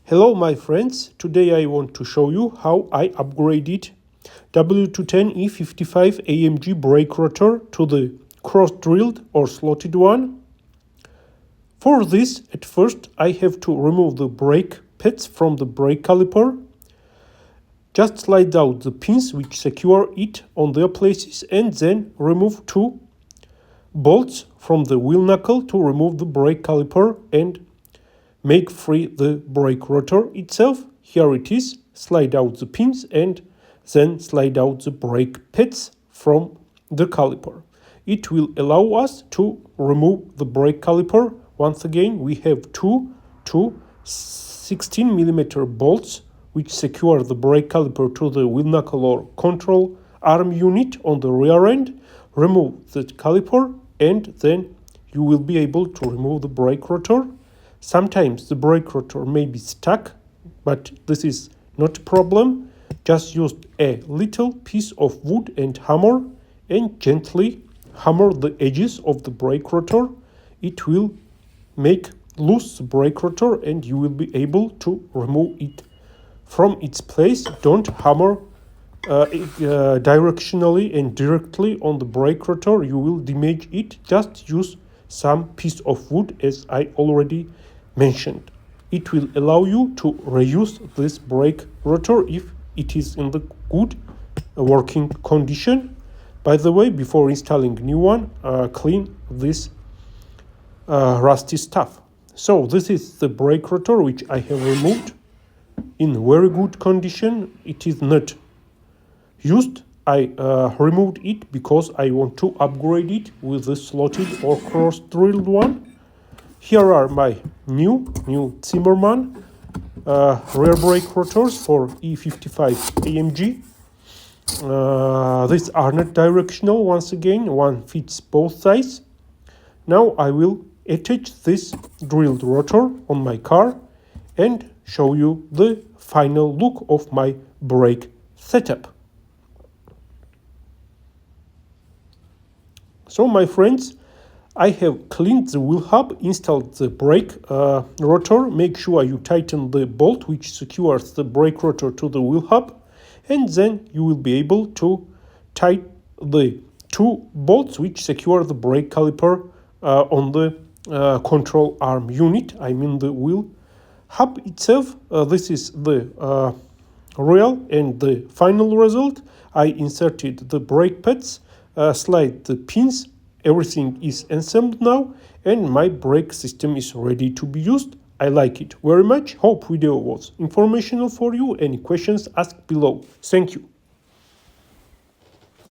Hello my friends, today I want to show you how I upgraded W210 E55 AMG brake rotor to the cross-drilled or slotted one. For this, at first I have to remove the brake pads from the brake caliper. Just slide out the pins which secure it on their places and then remove two bolts from the wheel knuckle to remove the brake caliper and make free the brake rotor itself. Here it is. Slide out the pins and then slide out the brake pads from the caliper. It will allow us to remove the brake caliper. Once again, we have two 16mm bolts which secure the brake caliper to the wheel knuckle or control arm unit on the rear end. Remove the caliper and then you will be able to remove the brake rotor. Sometimes the brake rotor may be stuck, but this is not a problem. Just use a little piece of wood and hammer and gently hammer the edges of the brake rotor. It will make loose the brake rotor and you will be able to remove it from its place. Don't hammer directionally and directly on the brake rotor. You will damage it. Just use some piece of wood, as I already mentioned. It will allow you to reuse this brake rotor if it is in the good working condition. By the way, before installing new one, clean this rusty stuff. So this is the brake rotor which I have removed in very good condition. It is not used. I removed it because I want to upgrade it with the slotted or cross-drilled one. Here are my new Zimmerman rear brake rotors for E55 AMG. These are not directional. Once again, one fits both sides. Now I will attach this drilled rotor on my car and show you the final look of my brake setup. So my friends, I have cleaned the wheel hub, installed the brake rotor. Make sure you tighten the bolt which secures the brake rotor to the wheel hub, and then you will be able to tie the two bolts which secure the brake caliper on the control arm unit, I mean the wheel hub itself. This is the real and the final result. I inserted the brake pads, slide the pins. Everything is assembled now and my brake system is ready to be used. I like it very much. Hope video was informational for you. Any questions, ask below. Thank you.